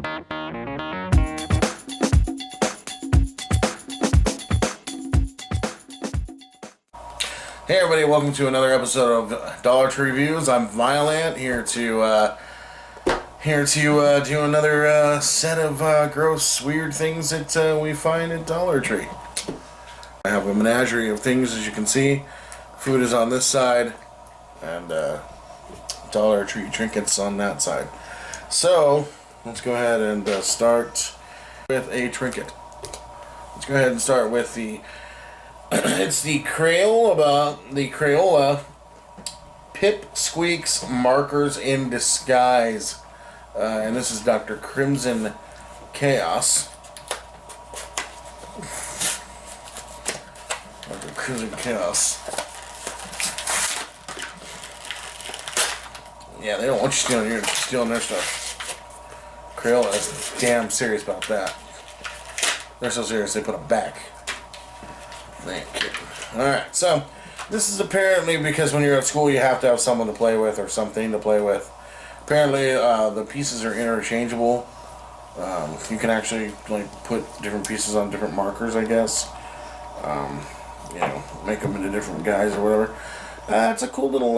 Hey everybody, welcome to another episode of Dollar Tree Reviews. I'm Vileant, here to do another set of gross, weird things that we find at Dollar Tree. I have a menagerie of things, as you can see. Food is on this side, and Dollar Tree trinkets on that side. So, let's go ahead and start with a trinket. Let's go ahead and start with the it's the Crayola Pip Squeaks Markers in Disguise. And this is Dr. Crimson Chaos. Dr. Crimson Chaos. Yeah, they don't want you stealing their stuff. Crayola is damn serious about that. They're so serious they put them back. Alright, so this is apparently because when you're at school you have to have someone to play with or something to play with. Apparently the pieces are interchangeable. You can actually put different pieces on different markers, I guess. Make them into different guys or whatever. It's a cool little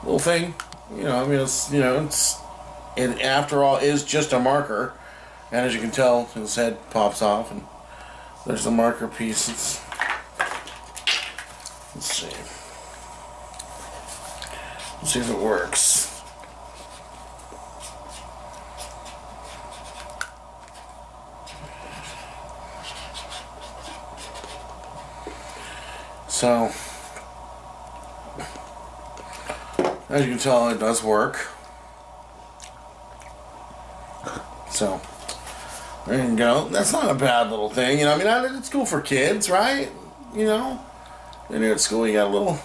little thing. It after all is just a marker. And as you can tell, his head pops off, and there's the marker pieces. Let's see. Let's see if it works. So, as you can tell, it does work. So, there you go. That's not a bad little thing. It's cool for kids, right? When you're at school, you got a little,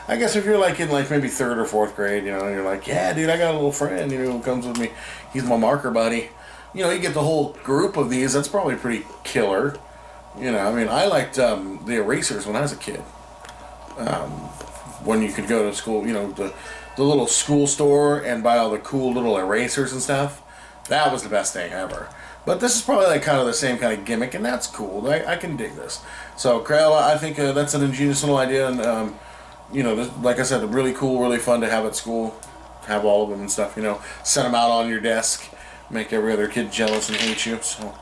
I guess if you're in maybe 3rd or 4th grade, you're like, yeah, dude, I got a little friend, who comes with me. He's my marker buddy. You get the whole group of these. That's probably pretty killer. I liked the erasers when I was a kid. When you could go to school, the little school store and buy all the cool little erasers and stuff. That was the best thing ever. But this is probably kind of the same kind of gimmick, and that's cool. I can dig this. So Crayola, I think that's an ingenious little idea, and like I said, really cool, really fun to have at school. Have all of them and stuff. Set them out on your desk, make every other kid jealous and hate you. So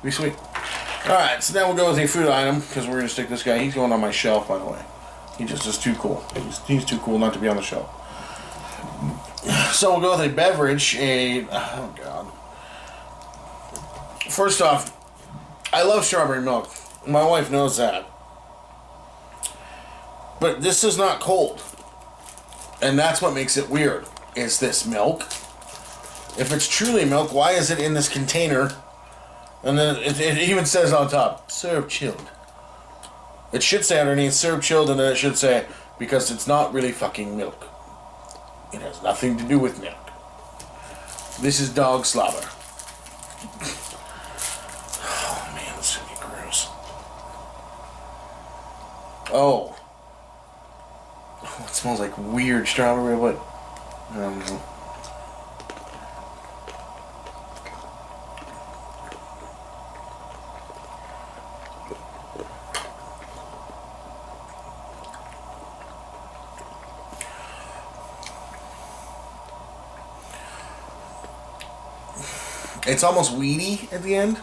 be sweet. All right, so now we'll go with a food item because we're gonna stick this guy. He's going on my shelf, by the way. He just is too cool. He's too cool not to be on the shelf. So we'll go with a beverage. Oh god. First off, I love strawberry milk. My wife knows that. But this is not cold. And that's what makes it weird. Is this milk? If it's truly milk, why is it in this container? And then it even says on top, serve chilled. It should say underneath, serve chilled, and then it should say, because it's not really fucking milk. It has nothing to do with milk. This is dog slobber. Oh, it smells like weird strawberry. What? I don't know. It's almost weedy at the end.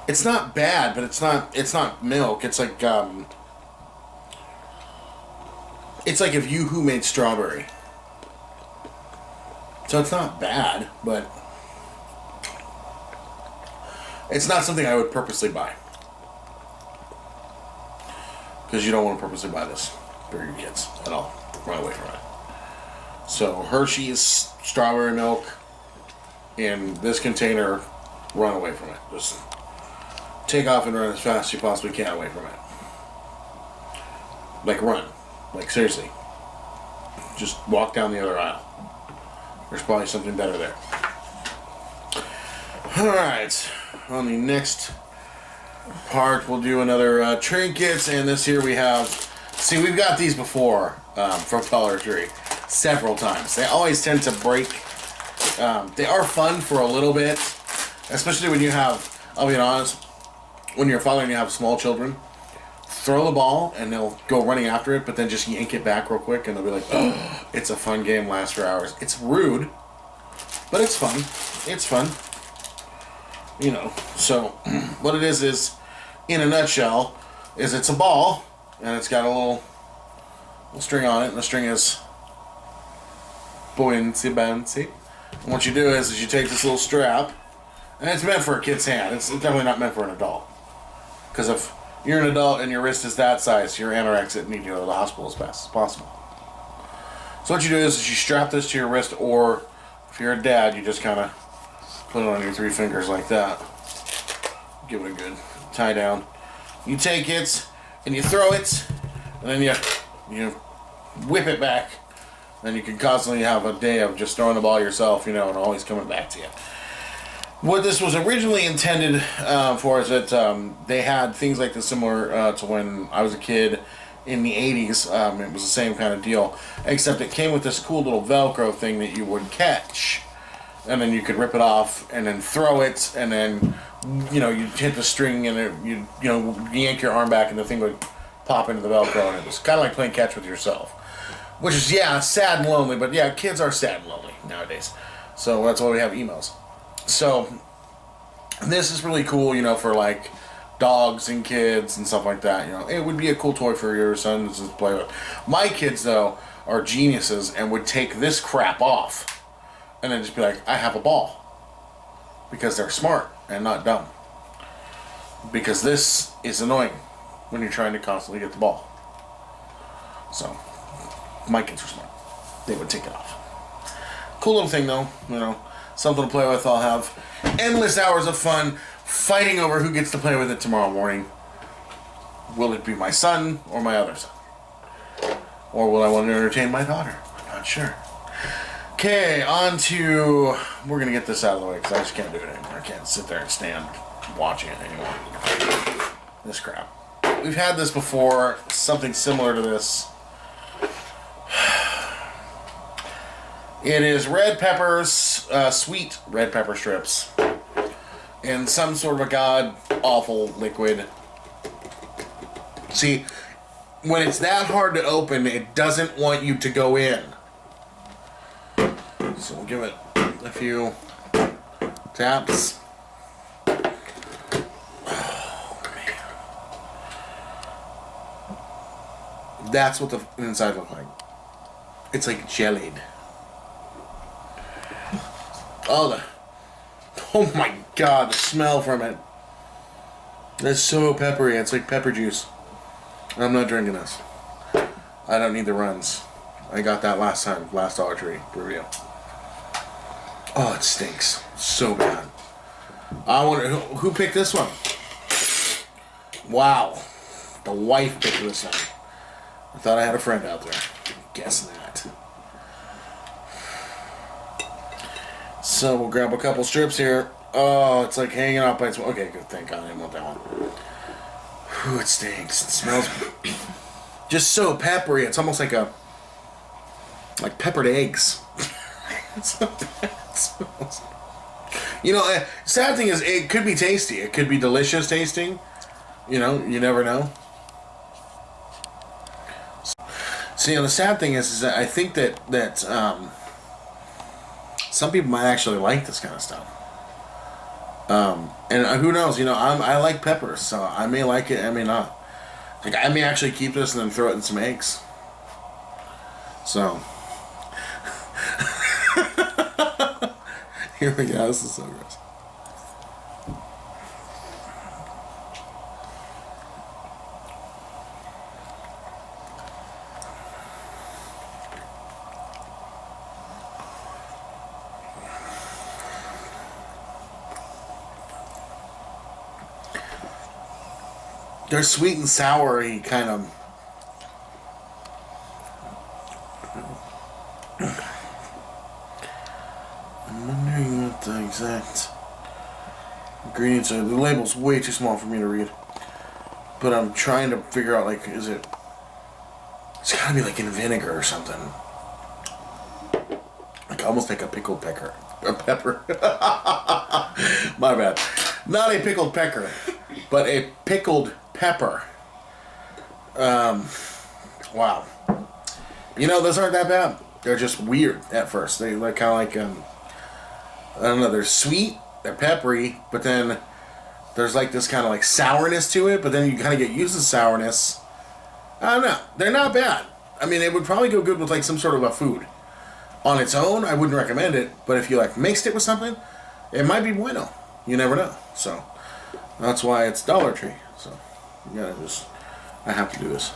It's not bad, but it's not milk. It's like if Yoo-Hoo made strawberry. So it's not bad, but it's not something I would purposely buy. Because you don't want to purposely buy this for your kids at all. Run away from it. So Hershey's strawberry milk in this container, run away from it. Just take off and run as fast as you possibly can away from it. Run. Seriously. Just walk down the other aisle. There's probably something better there. Alright. On the next part, we'll do another trinkets. And this here we have... See, we've got these before from Dollar Tree. several times. They always tend to break. They are fun for a little bit, especially when you have, I'll be honest, when you're a father and you have small children. Throw the ball and they'll go running after it, but then just yank it back real quick and they'll be like, oh, it's a fun game, lasts for hours. It's rude, but it's fun. It's fun. You know, so what it is in a nutshell, is it's a ball and it's got a little string on it, and the string is buoyancy bouncy. And what you do is you take this little strap, and it's meant for a kid's hand. It's definitely not meant for an adult. Because if you're an adult and your wrist is that size, you're anorexic and need to go to the hospital as fast as possible. So what you do is you strap this to your wrist, or if you're a dad, you just kind of put it on your 3 fingers like that. Give it a good tie down. You take it and you throw it, and then you whip it back. Then you can constantly have a day of just throwing the ball yourself, you know, and always coming back to you. What this was originally intended for is that they had things like this similar to when I was a kid in the 80s. It was the same kind of deal, except it came with this cool little Velcro thing that you would catch, and then you could rip it off and then throw it, and then, you know, you'd hit the string and you yank your arm back and the thing would pop into the Velcro, and it was kind of like playing catch with yourself. Which is, yeah, sad and lonely, but yeah, kids are sad and lonely nowadays. So that's why we have emails. So this is really cool, you know, for like dogs and kids and stuff like that. You know, it would be a cool toy for your sons to play with. My kids, though, are geniuses and would take this crap off and then just be like, I have a ball. Because they're smart and not dumb. Because this is annoying when you're trying to constantly get the ball. So my kids are smart. They would take it off. Cool little thing, though. You know, something to play with. I'll have endless hours of fun fighting over who gets to play with it tomorrow morning. Will it be my son or my other son? Or will I want to entertain my daughter? I'm not sure. Okay, on to... We're going to get this out of the way because I just can't do it anymore. I can't sit there and stand watching it anymore. This crap. We've had this before. Something similar to this. It is red peppers, sweet red pepper strips, in some sort of a god-awful liquid. See, when it's that hard to open, it doesn't want you to go in. So we'll give it a few taps. Oh, man. That's what the inside looks like. It's like jellied. Oh my god, the smell from it. It's so peppery. It's like pepper juice. I'm not drinking this. I don't need the runs. I got that last time, last Dollar Tree review. Oh, it stinks so bad. I wonder who picked this one. Wow, the wife picked this one. I thought I had a friend out there. Guess not. So we'll grab a couple strips here. Oh, it's like hanging out by its... Okay, good. Thank God I didn't want that one. Whew, it stinks. It smells just so peppery. It's almost like peppered eggs. It's so bad. It smells. You know, sad thing is, it could be tasty. It could be delicious tasting. You know, you never know. So, you know, the sad thing is that I think that some people might actually like this kind of stuff. And who knows, you know, I like peppers, so I may like it, I may not. Like, I may actually keep this and then throw it in some eggs. So. Here we go, this is so gross. They're sweet and soury, kind of. I'm wondering what the exact ingredients are. The label's way too small for me to read. But I'm trying to figure out, like, is it... It's gotta be like in vinegar or something. almost like a pickled pecker. A pepper. My bad. Not a pickled pecker, but a pickled pepper. Wow. You know, those aren't that bad. They're just weird at first. They're kind of like, I don't know, they're sweet, they're peppery, but then there's like this kind of like sourness to it, but then you kind of get used to sourness. I don't know. They're not bad. I mean, it would probably go good with like some sort of a food. On its own, I wouldn't recommend it, but if you like mixed it with something, it might be bueno. You never know. So that's why it's Dollar Tree. So you gotta I have to do this.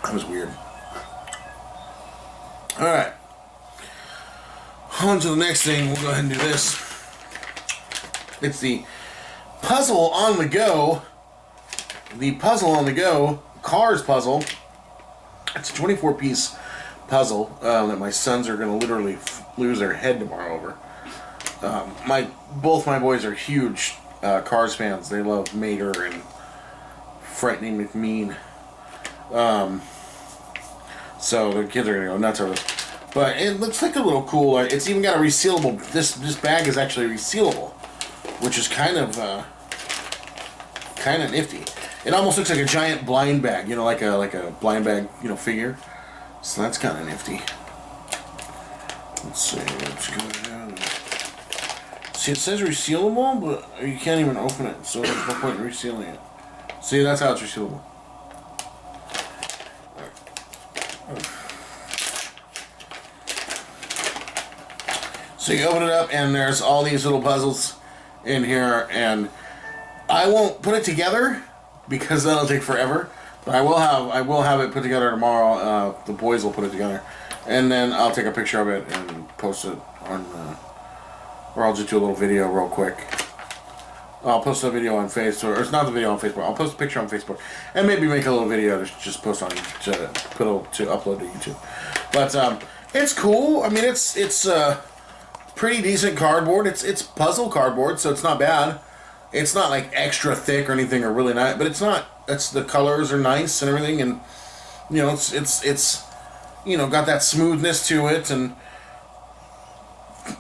That was weird. Alright. On to the next thing. We'll go ahead and do this. It's the Puzzle on the Go. The Puzzle on the Go Cars puzzle. It's a 24-piece puzzle that my sons are going to literally lose their head tomorrow over. Both my boys are huge Cars fans. They love Mater and Frightening McMean. So the kids are going to go nuts over this. But it looks like a little cool. It's even got a resealable. This bag is actually resealable, which is kind of nifty. It almost looks like a giant blind bag, you know, like a blind bag, you know, figure. So that's kind of nifty. Let's see what's going on. See, it says resealable, but you can't even open it, so there's no point in resealing it. See, that's how it's resealable. So you open it up, and there's all these little puzzles in here, and I won't put it together because that'll take forever. But I will have it put together tomorrow. The boys will put it together, and then I'll take a picture of it and post it on, or I'll just do a little video real quick. I'll post a video on Facebook, or it's not the video on Facebook. I'll post a picture on Facebook, and maybe make a little video to just post on to upload to YouTube. But it's cool. I mean, it's pretty decent cardboard. It's puzzle cardboard, so it's not bad. It's not like extra thick or anything, or really nice, but it's not. The colors are nice and everything, and you know it's you know, got that smoothness to it, and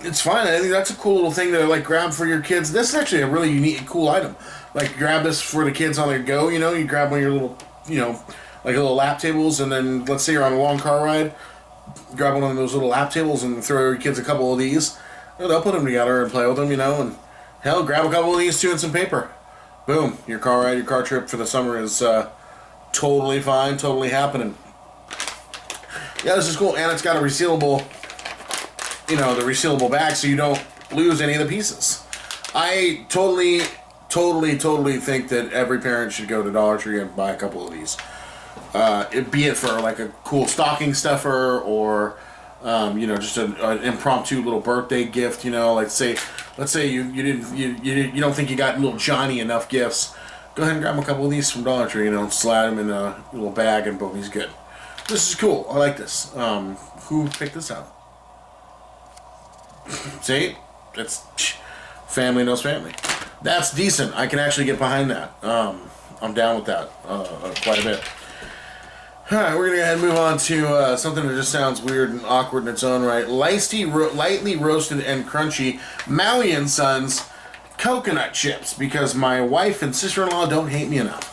it's fine. I think that's a cool little thing to like grab for your kids. This is actually a really unique, cool item. Like grab this for the kids on the go. You know, you grab one of your little, you know, like little lap tables, and then let's say you're on a long car ride, grab one of those little lap tables and throw your kids a couple of these. They'll put them together and play with them, you know, and hell, grab a couple of these too and some paper. Boom, your car ride, your car trip for the summer is totally fine, totally happening. Yeah, this is cool, and it's got a resealable, you know, the resealable bag, so you don't lose any of the pieces. I totally think that every parent should go to Dollar Tree and buy a couple of these. Be it for like a cool stocking stuffer, or you know, just an impromptu little birthday gift. You know, let's say you don't think you got little Johnny enough gifts. Go ahead and grab a couple of these from Dollar Tree. You know, slide them in a little bag, and boom, he's good. This is cool. I like this. Who picked this out? See, it's family knows family. That's decent. I can actually get behind that. I'm down with that quite a bit. Alright, we're going to go ahead and move on to something that just sounds weird and awkward in its own right. Lightly roasted and crunchy Maui and Sons coconut chips, because my wife and sister-in-law don't hate me enough.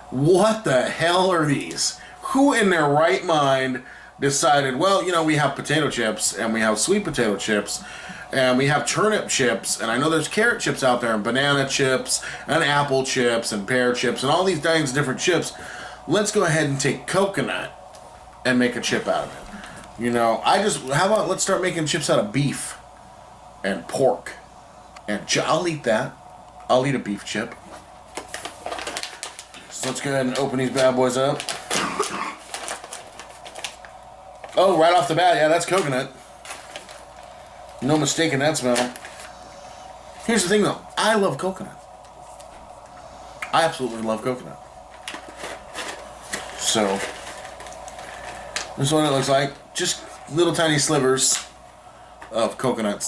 What the hell are these? Who in their right mind decided, well, you know, we have potato chips, and we have sweet potato chips, and we have turnip chips, and I know there's carrot chips out there, and banana chips, and apple chips, and pear chips, and all these kinds of different chips. Let's go ahead and take coconut and make a chip out of it. You know, how about let's start making chips out of beef and pork. And I'll eat that. I'll eat a beef chip. So let's go ahead and open these bad boys up. Oh, right off the bat, yeah, that's coconut. No mistaking that smell. Here's the thing, though. I love coconut. I absolutely love coconut. So, this is what it looks like. Just little tiny slivers of coconut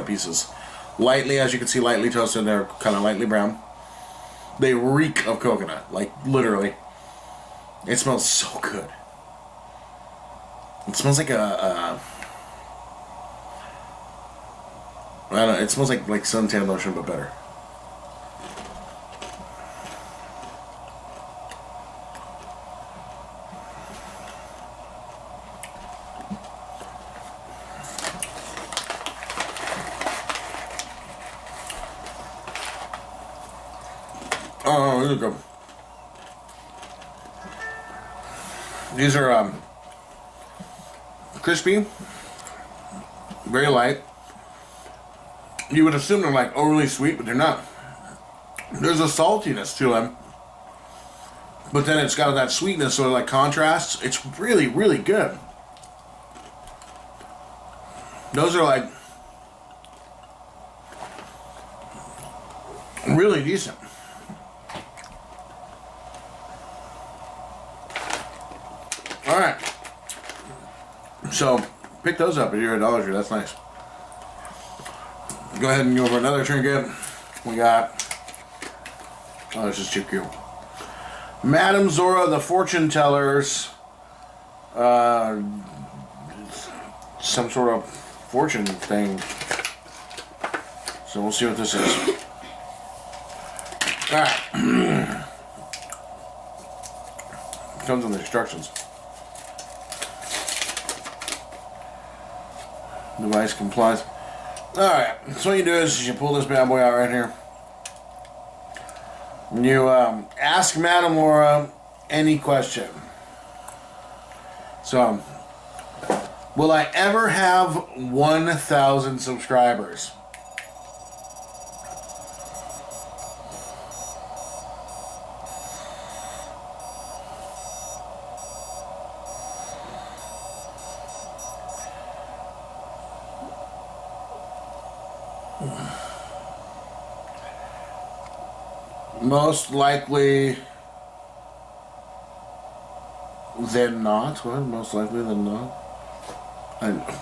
pieces. Lightly, as you can see, lightly toasted. They're kind of lightly brown. They reek of coconut, like literally. It smells so good. It smells like I don't know. It smells like suntan lotion, but better. Oh, here we go. These are crispy, very light. You would assume they're like overly sweet, but they're not. There's a saltiness to them, but then it's got that sweetness, so it like contrasts. It's really, really good. Those are like really decent. All right, so pick those up if you're at Dollar Tree. That's nice. Go ahead and go over another trinket. We got, oh, this is too cute. Madame Zora, the Fortune Tellers. Some sort of fortune thing. So we'll see what this is. Alright. Comes with the instructions. Device complies. Alright, so what you do is you pull this bad boy out right here. You ask Madame Laura any question. So, will I ever have 1,000 subscribers? Most likely than not. What? Most likely than not?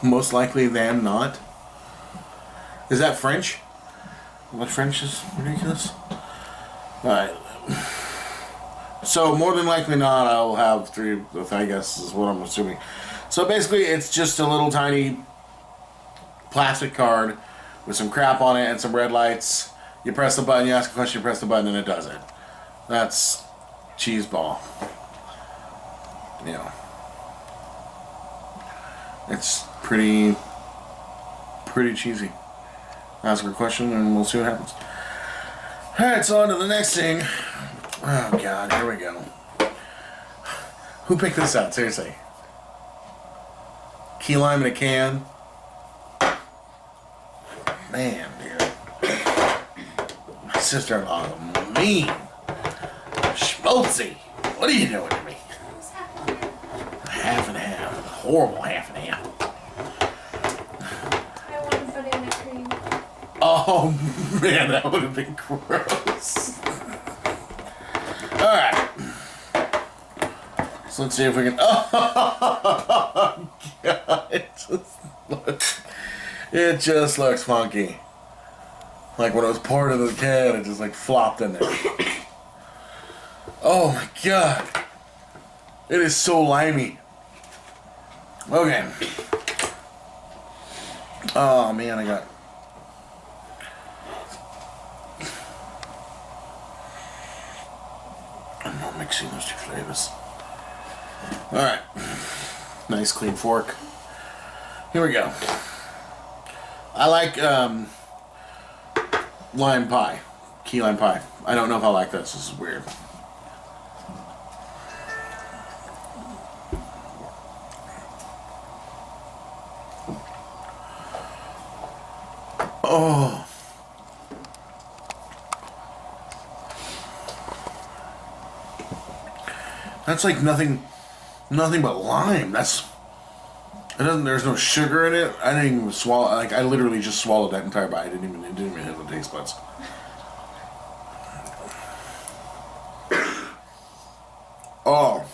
Most likely than not? Is that French? What French is ridiculous? Alright. So, more than likely not, I will have 3, I guess is what I'm assuming. So, basically, it's just a little tiny plastic card with some crap on it and some red lights. You press the button, you ask a question, you press the button, and it does it. That's cheese ball. Yeah. It's pretty cheesy. Ask her a question, and we'll see what happens. Alright, so on to the next thing. Oh, God, here we go. Who picked this out? Seriously. Key lime in a can. Man, dude. My sister-in-law is mean. Schmaltzy. What are you doing to me? Half and half. Horrible half and half. I want banana cream. Oh, man, that would have been gross. Alright. So let's see if we can... Oh, God. It just looks funky. Like when it was part of the can, it just like flopped in there. Oh my God. It is so limey. Okay. Oh man, I got... I'm not mixing those two flavors. Alright. Nice clean fork. Here we go. I like lime pie. Key lime pie. I don't know if I like this. This is weird. Oh. That's like nothing but lime. There's no sugar in it. I didn't even swallow. Like I literally just swallowed that entire bite. It didn't even hit the taste buds. Oh.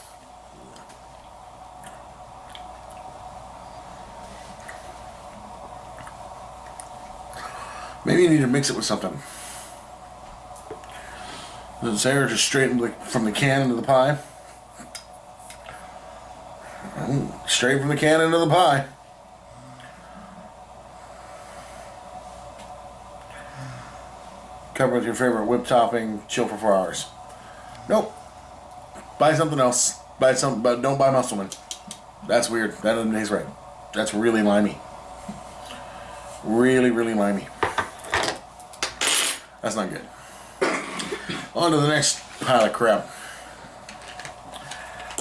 Maybe you need to mix it with something. Does it say or just straight like from the can into the pie? Straight from the can into the pie. Cover with your favorite whip topping. Chill for 4 hours. Nope. Buy something else. Buy something, but don't buy Muscleman. That's weird. That doesn't taste right. That's really limey. Really, really limey. That's not good. On to the next pile of crap.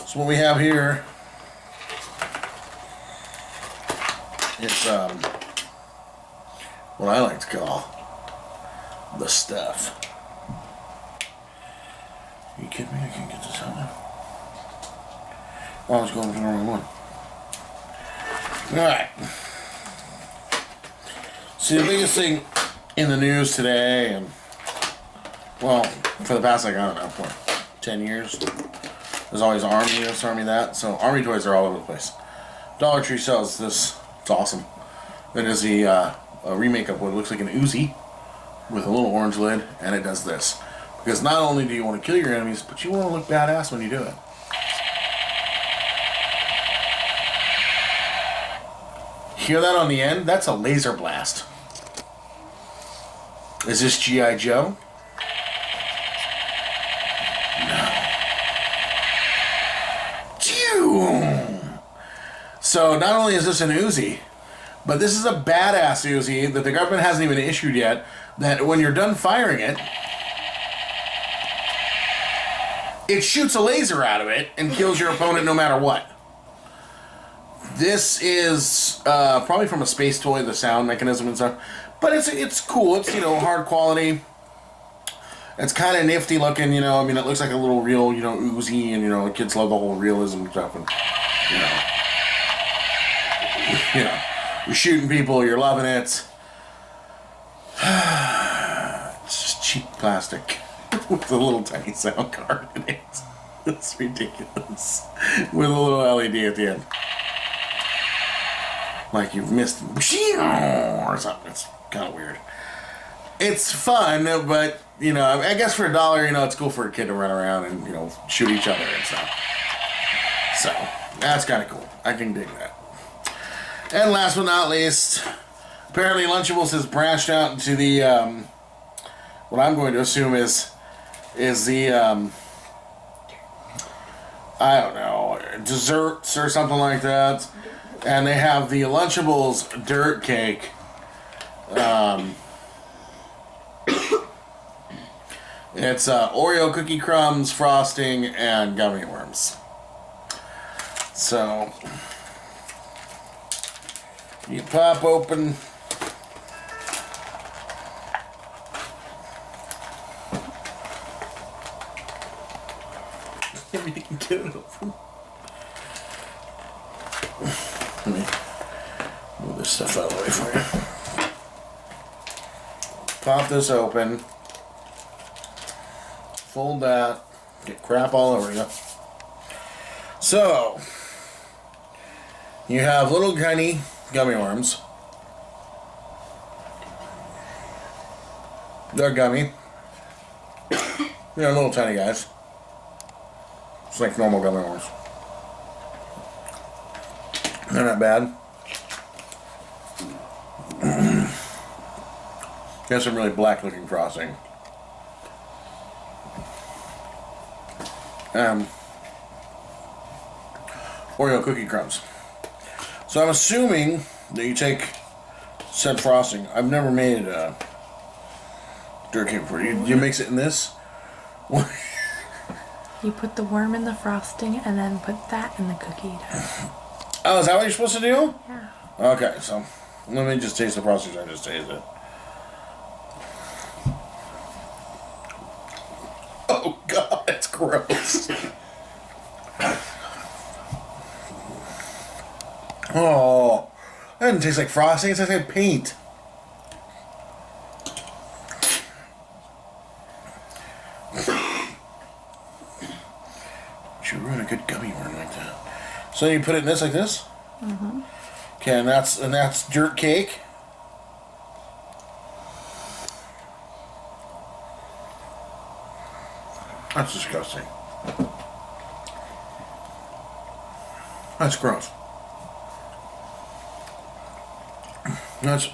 So what we have here, it's what I like to call the stuff. Are you kidding me? I can't get this out now. Oh, I was going for the wrong one. Alright. See, the biggest thing in the news today, and well, for the past, like, I don't know, what, 10 years, there's always Army this, Army that. So Army toys are all over the place. Dollar Tree sells this. It's awesome. It is a remake of what looks like an Uzi with a little orange lid, and it does this. Because not only do you want to kill your enemies, but you want to look badass when you do it. Hear that on the end? That's a laser blast. Is this G.I. Joe? So not only is this an Uzi, but this is a badass Uzi that the government hasn't even issued yet, that when you're done firing it, it shoots a laser out of it and kills your opponent no matter what. This is probably from a space toy, the sound mechanism and stuff, but it's cool. It's, you know, hard quality. It's kind of nifty looking, you know. I mean, it looks like a little real, you know, Uzi, and, you know, kids love the whole realism stuff, and, you know, you're shooting people, you're loving it. It's just cheap plastic with a little tiny sound card in it. It's ridiculous. With a little LED at the end. Like you've missed or something. It's kind of weird. It's fun, but, you know, I guess for $1, you know, it's cool for a kid to run around and, you know, shoot each other and stuff. So, that's kind of cool. I can dig that. And last but not least, apparently Lunchables has branched out into the, what I'm going to assume is the, I don't know, desserts or something like that. And they have the Lunchables Dirt Cake. It's Oreo cookie crumbs, frosting, and gummy worms. So, you pop open. Maybe you can get it open. Let me move this stuff out of the way for you. Pop this open. Fold that. Get crap all over you. So, you have little tiny gummy worms. They're gummy. They're little tiny guys. It's like normal gummy worms. They're not bad. Got some really black looking frosting. Oreo cookie crumbs. So I'm assuming that you take said frosting. I've never made a dirt cake before. You mix it in this? You put the worm in the frosting and then put that in the cookie dough. Oh, is that what you're supposed to do? Yeah. Okay, so let me just taste the frosting. I just tasted it. Oh God, that's gross. Oh, that doesn't taste like frosting. It tastes like paint. You ruin a good gummy worm like that. So you put it in this like this? Mm-hmm. Okay, and that's dirt cake. That's disgusting. That's gross. That's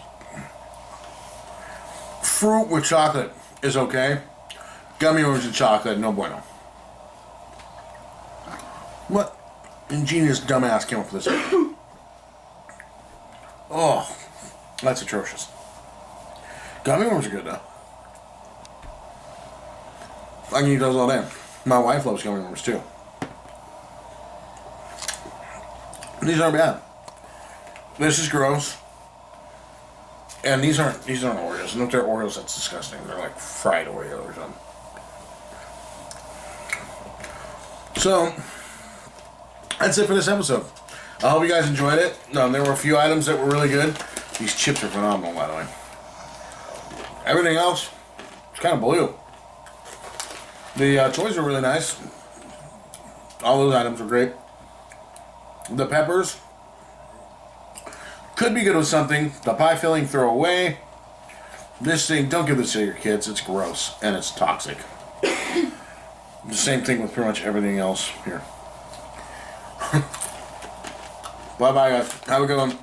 fruit with chocolate is okay. Gummy worms with chocolate, no bueno. What ingenious dumbass came up with this? Oh, that's atrocious. Gummy worms are good though. I can eat those all day. My wife loves gummy worms too. These aren't bad. This is gross. And these aren't Oreos. And if they're Oreos, that's disgusting. They're like fried Oreos or something. So that's it for this episode. I hope you guys enjoyed it. There were a few items that were really good. These chips are phenomenal, by the way. Everything else, it's kind of blue. The toys are really nice. All those items are great. The peppers could be good with something. The pie filling, throw away. This thing, don't give this to your kids. It's gross and it's toxic. The same thing with pretty much everything else here. Bye bye, guys. Have a good one.